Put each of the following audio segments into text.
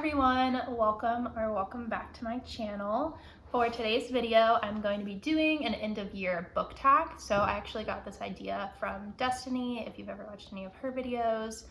everyone, welcome back to my channel. For today's video, I'm going to be doing an end of year book tag. So I actually got this idea from Destiny. If you've ever watched any of her videos,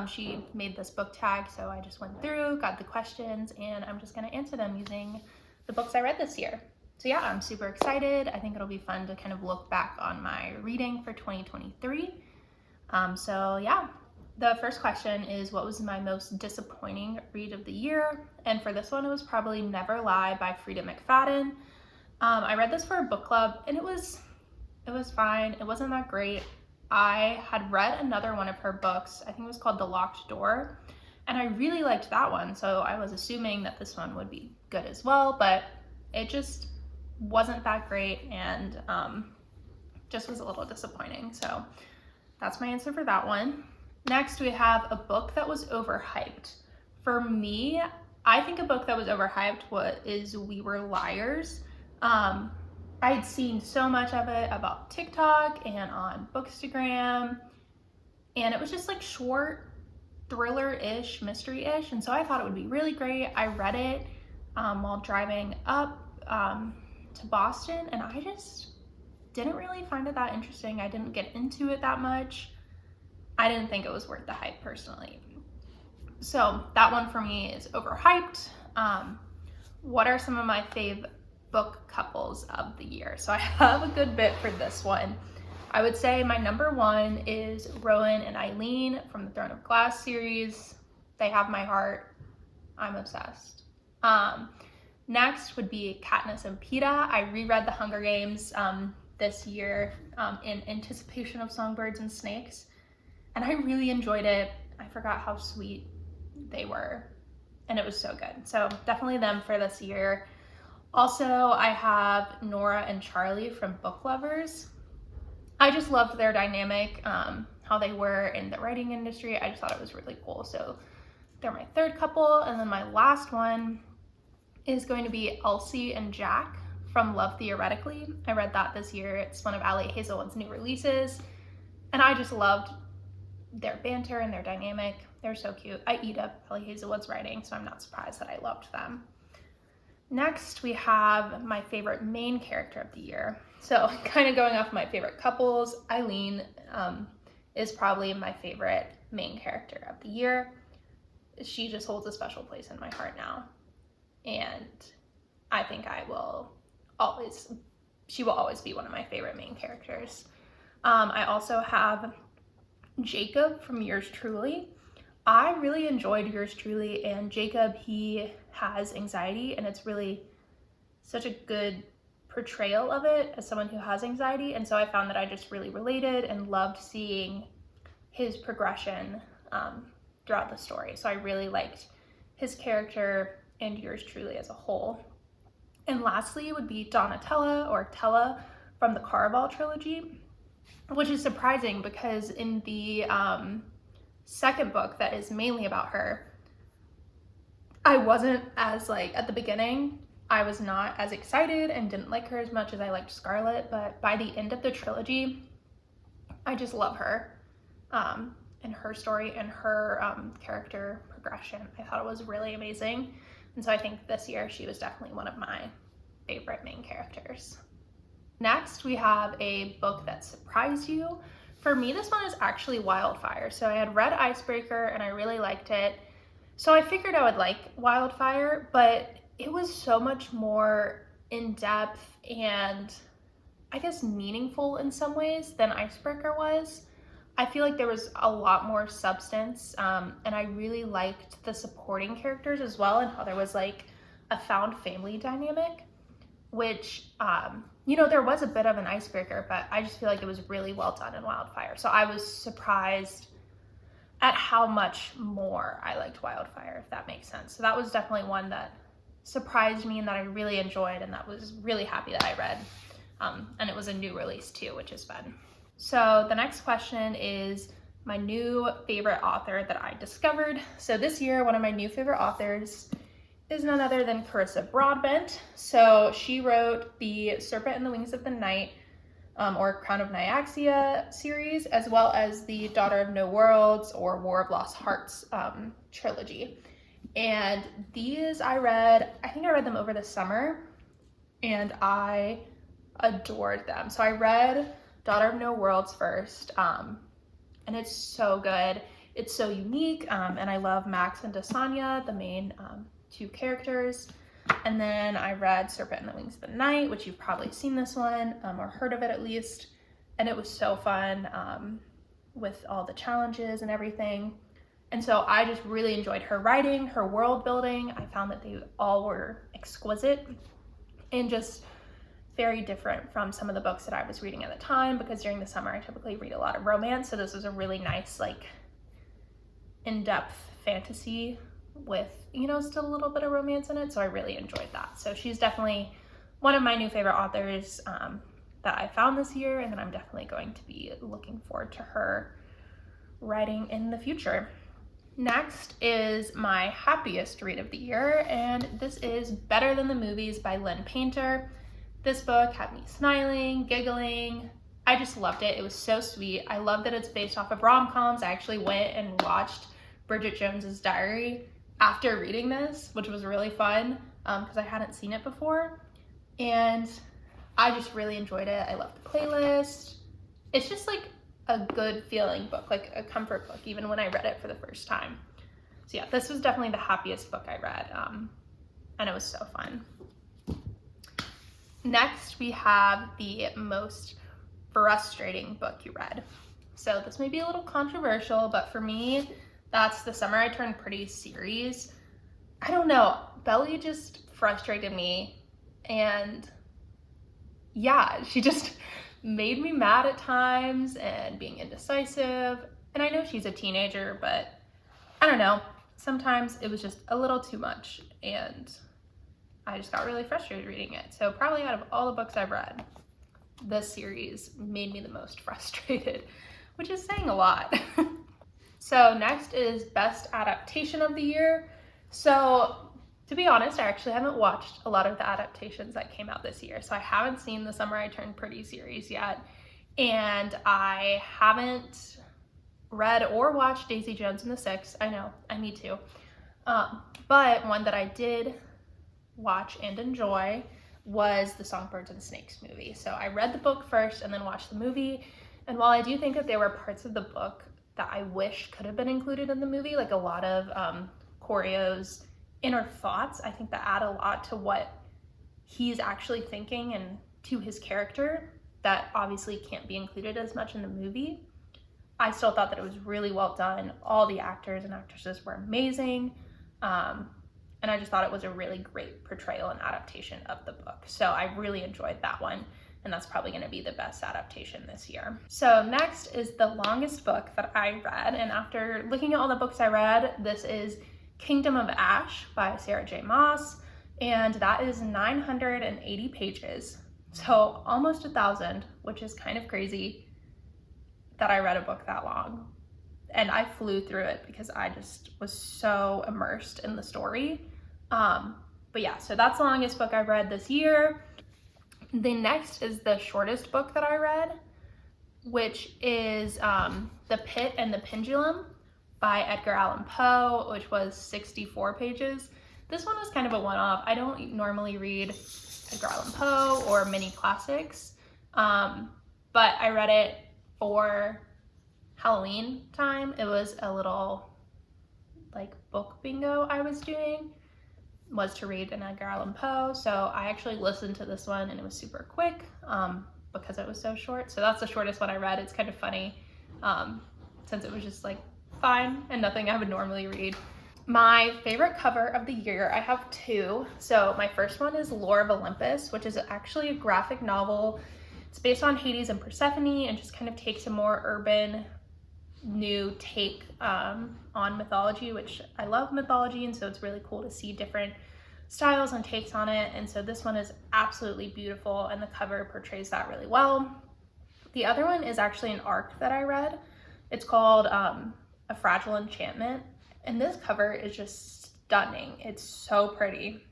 she made this book tag. So I just went through, got the questions, and I'm just going to answer them using the books I read this year. So yeah, I'm super excited. I think it'll be fun to kind of look back on my reading for 2023. So yeah. The first question is, what was my most disappointing read of the year? And for this one, it was probably Never Lie by Frida McFadden. I read this for a book club, and it was fine. It wasn't that great. I had read another one of her books. I think it was called The Locked Door, and I really liked that one. So I was assuming that this one would be good as well, but it just wasn't that great, and just was a little disappointing. So that's my answer for that one. Next, we have a book that was overhyped. For me, I think a book that was overhyped is We Were Liars. I had seen so much of it about TikTok and on Bookstagram, and it was just like short, thriller-ish, mystery-ish, and so I thought it would be really great. I read it while driving up to Boston, and I just didn't really find it that interesting. I didn't get into it that much. I didn't think it was worth the hype personally. So that one for me is overhyped. What are some of my fave book couples of the year? So I have a good bit for this one. I would say my number one is Rowan and Eileen from the Throne of Glass series. They have my heart. I'm obsessed. Next would be Katniss and Peeta. I reread The Hunger Games this year in anticipation of Songbirds and Snakes. And I really enjoyed it. I forgot how sweet they were, and it was so good. So definitely them for this year. Also, I have Nora and Charlie from Book Lovers. I just loved their dynamic, how they were in the writing industry. I just thought it was really cool. So they're my third couple. And then my last one is going to be Elsie and Jack from Love Theoretically. I read that this year. It's one of Ali Hazelwood's new releases, and I just loved their banter and their dynamic. They're so cute. I eat up Ali Hazelwood's writing, so I'm not surprised that I loved them. Next, we have my favorite main character of the year. So kind of going off my favorite couples, Eileen is probably my favorite main character of the year. She just holds a special place in my heart now. And I think she will always be one of my favorite main characters. I also have Jacob from Yours Truly. I really enjoyed Yours Truly, and Jacob, he has anxiety, and it's really such a good portrayal of it as someone who has anxiety, and so I found that I just really related and loved seeing his progression throughout the story. So I really liked his character and Yours Truly as a whole. And lastly would be Donatella, or Tella, from the Caraval trilogy, which is surprising because in the second book that is mainly about her, I wasn't as at the beginning, I was not as excited and didn't like her as much as I liked Scarlet, but by the end of the trilogy, I just love her and her story and her character progression. I thought it was really amazing. And so I think this year she was definitely one of my favorite main characters. Next, we have a book that surprised you. For me, this one is actually Wildfire. So I had read Icebreaker and I really liked it. So I figured I would like Wildfire, but it was so much more in-depth and I guess meaningful in some ways than Icebreaker was. I feel like there was a lot more substance, and I really liked the supporting characters as well, and how there was a found family dynamic, which there was a bit of an Icebreaker, but I just feel like it was really well done in Wildfire. So I was surprised at how much more I liked Wildfire, if that makes sense. So that was definitely one that surprised me and that I really enjoyed, and that was really happy that I read. And it was a new release too, which is fun. So the next question is my new favorite author that I discovered. So this year, one of my new favorite authors is none other than Carissa Broadbent. So she wrote the Serpent and the Wings of the Night, or Crown of Nyaxia series, as well as the Daughter of No Worlds or War of Lost Hearts trilogy. And these I think I read them over the summer, and I adored them. So I read Daughter of No Worlds first, and it's so good. It's so unique, and I love Max and Dasanya, the main two characters. And then I read Serpent and the Wings of the Night, which you've probably seen this one, or heard of it at least. And it was so fun with all the challenges and everything. And so I just really enjoyed her writing, her world building. I found that they all were exquisite and just very different from some of the books that I was reading at the time, because during the summer I typically read a lot of romance. So this was a really nice, like, in-depth fantasy with, you know, still a little bit of romance in it. So I really enjoyed that. So she's definitely one of my new favorite authors that I found this year, and then I'm definitely going to be looking forward to her writing in the future. Next is my happiest read of the year, and this is Better Than the Movies by Lynn Painter. This book had me smiling, giggling. I just loved it. It was so sweet. I love that it's based off of rom-coms. I actually went and watched Bridget Jones's Diary after reading this, which was really fun because I hadn't seen it before. And I just really enjoyed it. I loved the playlist. It's just like a good feeling book, like a comfort book, even when I read it for the first time. So yeah, this was definitely the happiest book I read, and it was so fun. Next, we have the most frustrating book you read. So this may be a little controversial, but for me, that's The Summer I Turned Pretty series. I don't know, Belly just frustrated me, and yeah, she just made me mad at times and being indecisive. And I know she's a teenager, but I don't know, sometimes it was just a little too much, and I just got really frustrated reading it. So probably out of all the books I've read, this series made me the most frustrated, which is saying a lot. So next is Best Adaptation of the Year. So to be honest, I actually haven't watched a lot of the adaptations that came out this year. So I haven't seen The Summer I Turned Pretty series yet. And I haven't read or watched Daisy Jones and the Six. I know, I need to. But one that I did watch and enjoy was the Songbirds and Snakes movie. So I read the book first and then watched the movie. And while I do think that there were parts of the book that I wish could have been included in the movie, like a lot of Koryo's inner thoughts, I think that add a lot to what he's actually thinking and to his character that obviously can't be included as much in the movie. I still thought that it was really well done. All the actors and actresses were amazing. And I just thought it was a really great portrayal and adaptation of the book. So I really enjoyed that one, and that's probably going to be the best adaptation this year. So next is the longest book that I read, and after looking at all the books I read, this is Kingdom of Ash by Sarah J. Maas, and that is 980 pages. So almost 1,000, which is kind of crazy that I read a book that long. And I flew through it because I just was so immersed in the story. But yeah, so that's the longest book I've read this year. The next is the shortest book that I read, which is The Pit and the Pendulum by Edgar Allan Poe, which was 64 pages. This one was kind of a one-off. I don't normally read Edgar Allan Poe or mini classics, but I read it for Halloween time. It was a little like book bingo I was doing, was to read an Edgar Allan Poe. So I actually listened to this one and it was super quick because it was so short. So that's the shortest one I read. It's kind of funny since it was just like fine and nothing I would normally read. My favorite cover of the year, I have two. So my first one is Lore of Olympus, which is actually a graphic novel. It's based on Hades and Persephone and just kind of takes a more urban new take on mythology, which I love mythology, and so it's really cool to see different styles and takes on it. And so this one is absolutely beautiful and the cover portrays that really well. The other one is actually an arc that I read. It's called A Fragile Enchantment, and this cover is just stunning. It's so pretty.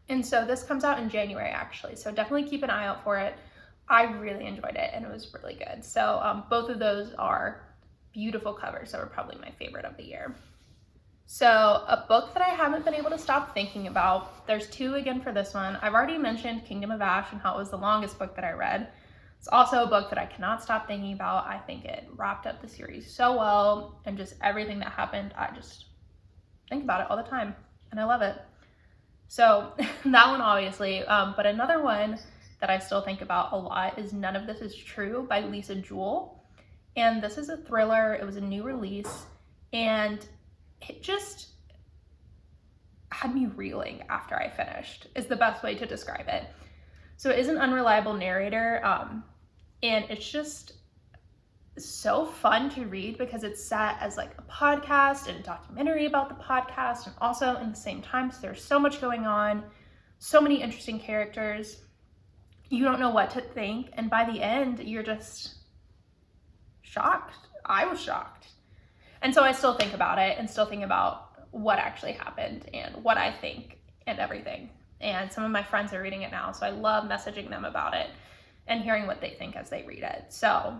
And so this comes out in January actually, so definitely keep an eye out for it. I really enjoyed it and it was really good. So both of those are beautiful covers that were probably my favorite of the year. So a book that I haven't been able to stop thinking about, there's two again for this one. I've already mentioned Kingdom of Ash and how it was the longest book that I read. It's also a book that I cannot stop thinking about. I think it wrapped up the series so well, and just everything that happened, I just think about it all the time, and I love it. So that one obviously, but another one that I still think about a lot is None of This Is True by Lisa Jewell. And this is a thriller. It was a new release, and it just had me reeling after I finished, is the best way to describe it. So it is an unreliable narrator, and it's just so fun to read because it's set as like a podcast and a documentary about the podcast, and also in the same time, so there's so much going on, so many interesting characters. You don't know what to think, and by the end, you're just shocked. I was shocked. And so I still think about it and still think about what actually happened and what I think and everything. And some of my friends are reading it now, so I love messaging them about it and hearing what they think as they read it. So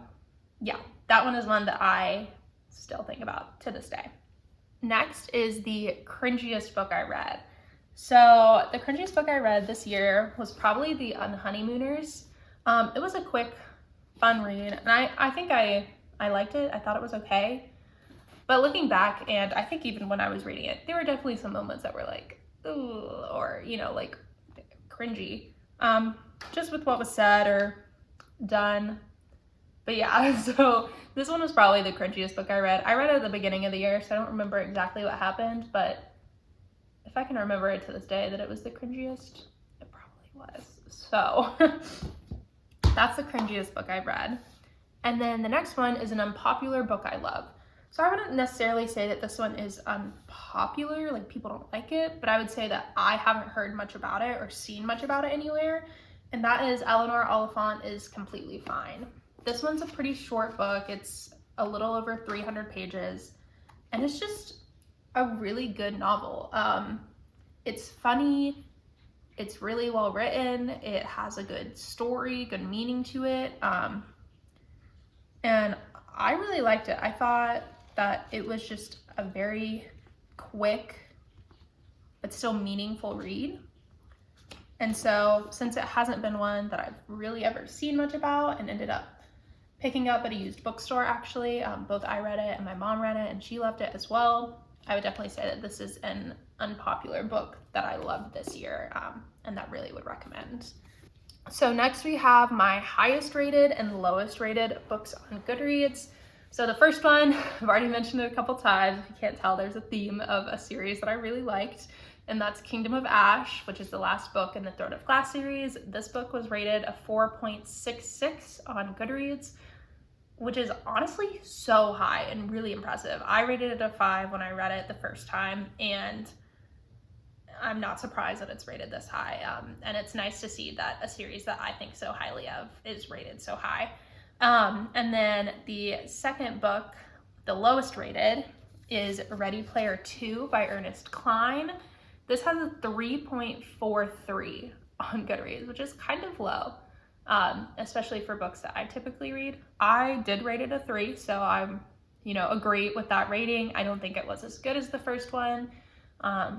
yeah, that one is one that I still think about to this day. Next is the cringiest book I read. So the cringiest book I read this year was probably The Unhoneymooners. It was a quick, fun read, and I think I liked it. I thought it was okay. But looking back, and I think even when I was reading it, there were definitely some moments that were like, ooh, or, you know, like cringy, just with what was said or done. But yeah, so this one was probably the cringiest book I read. I read it at the beginning of the year, so I don't remember exactly what happened, but if I can remember it to this day that it was the cringiest, it probably was. So that's the cringiest book I've read. And then the next one is an unpopular book I love. So I wouldn't necessarily say that this one is unpopular, like people don't like it, but I would say that I haven't heard much about it or seen much about it anywhere, and that is Eleanor Oliphant Is Completely Fine. This one's a pretty short book. It's a little over 300 pages, and it's just a really good novel. It's funny, it's really well written, it has a good story, good meaning to it, and I really liked it. I thought that it was just a very quick but still meaningful read. And so since it hasn't been one that I've really ever seen much about and ended up picking up at a used bookstore, actually, both I read it and my mom read it and she loved it as well, I would definitely say that this is an unpopular book that I loved this year, and that really would recommend. So next we have my highest rated and lowest rated books on Goodreads. So the first one, I've already mentioned it a couple times. If you can't tell, there's a theme of a series that I really liked, and that's Kingdom of Ash, which is the last book in the Throne of Glass series. This book was rated a 4.66 on Goodreads, which is honestly so high and really impressive. I rated it a 5 when I read it the first time, and I'm not surprised that it's rated this high. And it's nice to see that a series that I think so highly of is rated so high. And then the second book, the lowest rated, is Ready Player 2 by Ernest Cline. This has a 3.43 on Goodreads, which is kind of low, especially for books that I typically read. I did rate it a 3, so I'm, agree with that rating. I don't think it was as good as the first one. I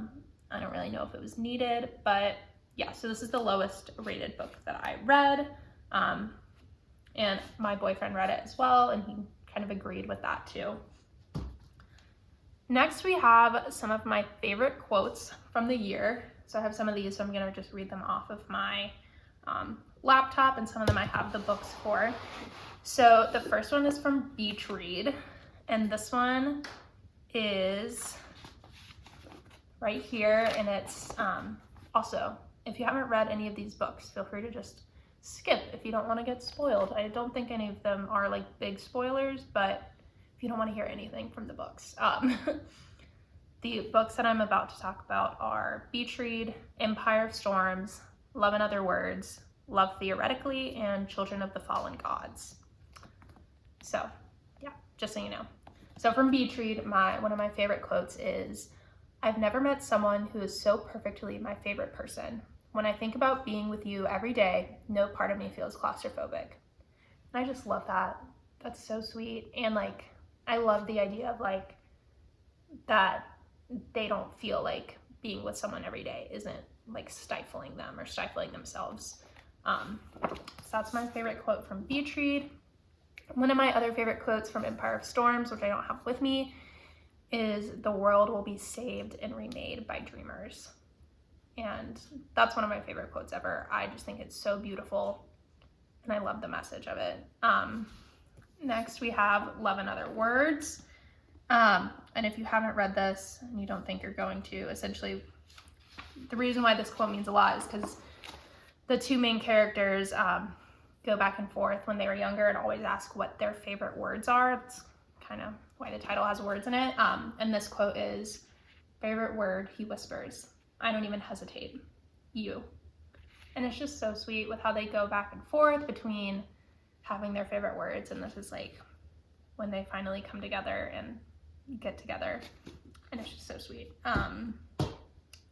don't really know if it was needed, but yeah, so this is the lowest rated book that I read. And my boyfriend read it as well, and he kind of agreed with that too. Next, we have some of my favorite quotes from the year. So I have some of these, so I'm gonna just read them off of my laptop, and some of them I have the books for. So the first one is from Beach Read, and this one is right here, and it's also, if you haven't read any of these books, feel free to just skip if you don't want to get spoiled. I don't think any of them are like big spoilers, but if you don't want to hear anything from the books. The books that I'm about to talk about are Beach Read, Empire of Storms, Love in Other Words, Love Theoretically, and Children of the Fallen Gods. So yeah, just so you know. So from Beach Read, one of my favorite quotes is, "I've never met someone who is so perfectly my favorite person. When I think about being with you every day, no part of me feels claustrophobic." And I just love that. That's so sweet. And I love the idea of that they don't feel like being with someone every day isn't like stifling them or stifling themselves. So that's my favorite quote from Beach Read. One of my other favorite quotes from Empire of Storms, which I don't have with me, is "The world will be saved and remade by dreamers." And that's one of my favorite quotes ever. I just think it's so beautiful, and I love the message of it. Next, we have Love in Other Words. And if you haven't read this and you don't think you're going to, essentially, the reason why this quote means a lot is because the two main characters go back and forth when they were younger and always ask what their favorite words are. It's kind of why the title has words in it. And this quote is, "Favorite word," he whispers, "I don't even hesitate. You." And it's just so sweet with how they go back and forth between having their favorite words, and this is like when they finally come together and get together, and it's just so sweet.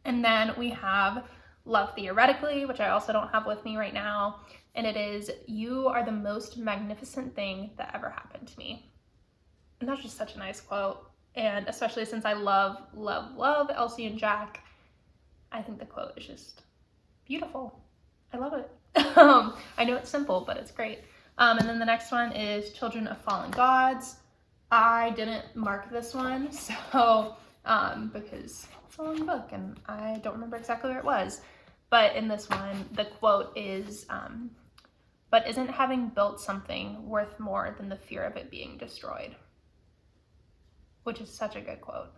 And then we have Love Theoretically, which I also don't have with me right now, and it is, "You are the most magnificent thing that ever happened to me." And that's just such a nice quote, and especially since I love Elsie and Jack, I think the quote is just beautiful. I love it. I know it's simple, but it's great. And then the next one is Children of Fallen Gods. I didn't mark this one, so because it's a long book and I don't remember exactly where it was. But in this one, the quote is, "But isn't having built something worth more than the fear of it being destroyed?" Which is such a good quote.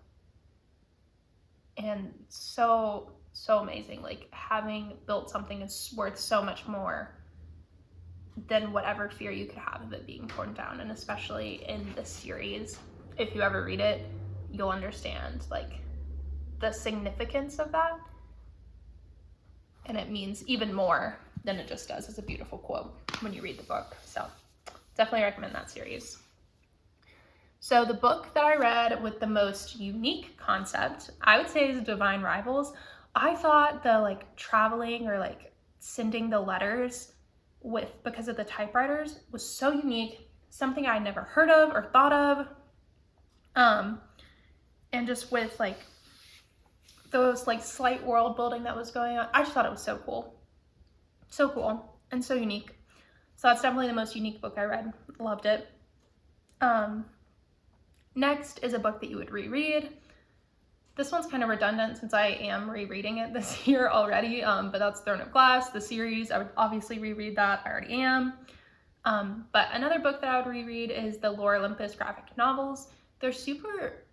And so amazing. Like, having built something is worth so much more than whatever fear you could have of it being torn down. And especially in this series, if you ever read it, you'll understand like the significance of that. And it means even more than it just does as a beautiful quote when you read the book. So definitely recommend that series. So the book that I read with the most unique concept, I would say, is Divine Rivals. I thought the like traveling or like sending the letters because of the typewriters was so unique, something I'd never heard of or thought of. And just with like those like slight world building that was going on, I just thought it was so cool. So cool and so unique. So that's definitely the most unique book I read. Loved it. Next is a book that you would reread. This one's kind of redundant since I am rereading it this year already, but that's Throne of Glass, the series. I would obviously reread that. I already am. But another book that I would reread is the Lore Olympus graphic novels. They're super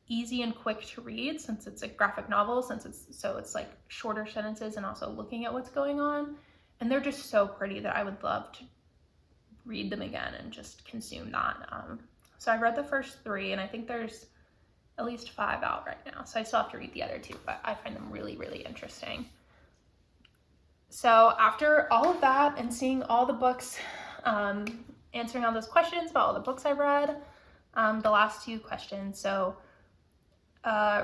easy and quick to read since it's a graphic novel, it's like shorter sentences and also looking at what's going on. And they're just so pretty that I would love to read them again and just consume that. So I read the first 3, and I think there's at least 5 out right now. So I still have to read the other 2, but I find them really, really interesting. So after all of that and seeing all the books, answering all those questions about all the books I've read, the last 2 questions. So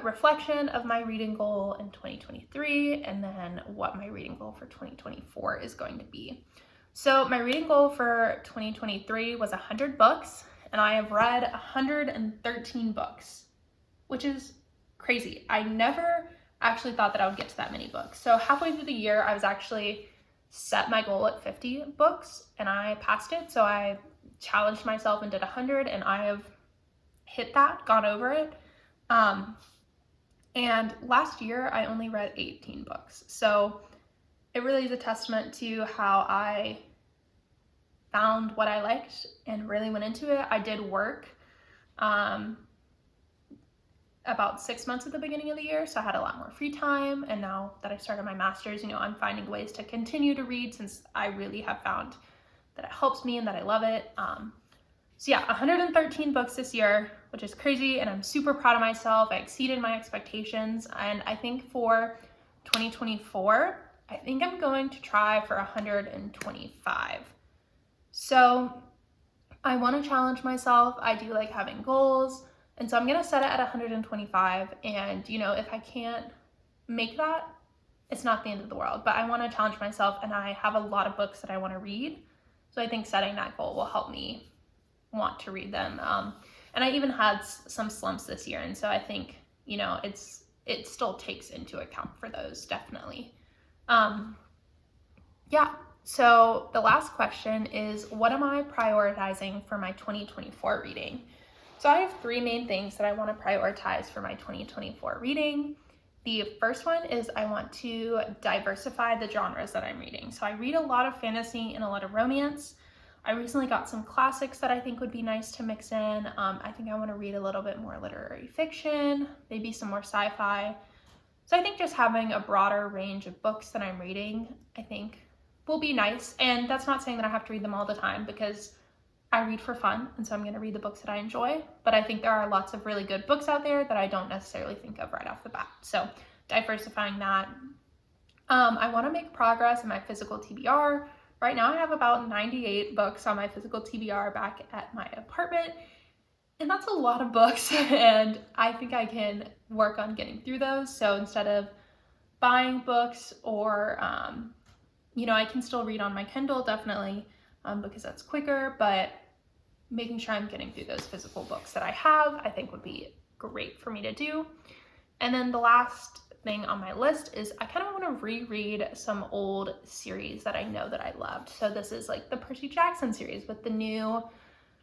reflection of my reading goal in 2023, and then what my reading goal for 2024 is going to be. So my reading goal for 2023 was 100 books, and I have read 113 books, which is crazy. I never actually thought that I would get to that many books. So halfway through the year, I was actually set my goal at 50 books, and I passed it. So I challenged myself and did 100, and I have hit that, gone over it. And last year, I only read 18 books. So it really is a testament to how I found what I liked and really went into it. I did work about 6 months at the beginning of the year, so I had a lot more free time. And now that I started my master's, I'm finding ways to continue to read since I really have found that it helps me and that I love it. So yeah, 113 books this year, which is crazy, and I'm super proud of myself. I exceeded my expectations, and I think for 2024, I think I'm going to try for 125. So I want to challenge myself. I do like having goals, and so I'm going to set it at 125, and if I can't make that, it's not the end of the world, but I want to challenge myself, and I have a lot of books that I want to read, so I think setting that goal will help me want to read them. And I even had some slumps this year, and so I think you know, it still takes into account for those, definitely. Yeah, so the last question is, what am I prioritizing for my 2024 reading? So I have 3 main things that I want to prioritize for my 2024 reading. The first one is I want to diversify the genres that I'm reading. So I read a lot of fantasy and a lot of romance. I recently got some classics that I think would be nice to mix in. I think I want to read a little bit more literary fiction, maybe some more sci-fi. So I think just having a broader range of books that I'm reading, I think will be nice. And that's not saying that I have to read them all the time, because I read for fun, and so I'm going to read the books that I enjoy. But I think there are lots of really good books out there that I don't necessarily think of right off the bat. So diversifying that. I want to make progress in my physical TBR. Right now I have about 98 books on my physical TBR back at my apartment. And that's a lot of books, and I think I can work on getting through those. So instead of buying books, or, you know, I can still read on my Kindle, definitely, because that's quicker, but making sure I'm getting through those physical books that I have, I think would be great for me to do. And then the last thing on my list is I kind of want to reread some old series that I know that I loved. So this is like the Percy Jackson series with the new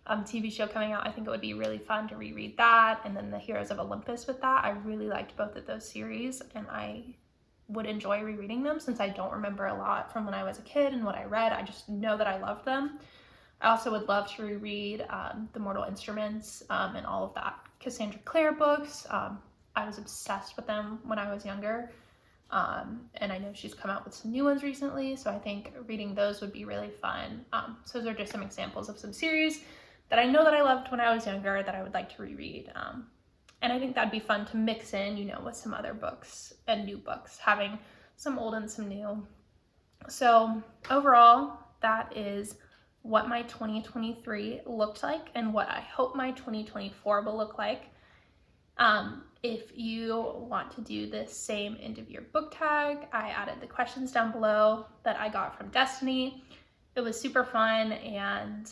TV show coming out. I think it would be really fun to reread that. And then the Heroes of Olympus with that. I really liked both of those series, and I would enjoy rereading them since I don't remember a lot from when I was a kid and what I read. I just know that I loved them. I also would love to reread The Mortal Instruments and all of that Cassandra Clare books. I was obsessed with them when I was younger. And I know she's come out with some new ones recently, so I think reading those would be really fun. So those are just some examples of some series that I know that I loved when I was younger that I would like to reread. And I think that'd be fun to mix in, you know, with some other books and new books, having some old and some new. So overall, that is what my 2023 looked like and what I hope my 2024 will look like. If you want to do this same end of year book tag, I added the questions down below that I got from Destiny. It was super fun, and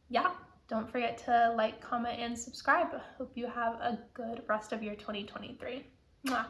yeah, don't forget to like, comment, and subscribe. Hope you have a good rest of your 2023. Mwah.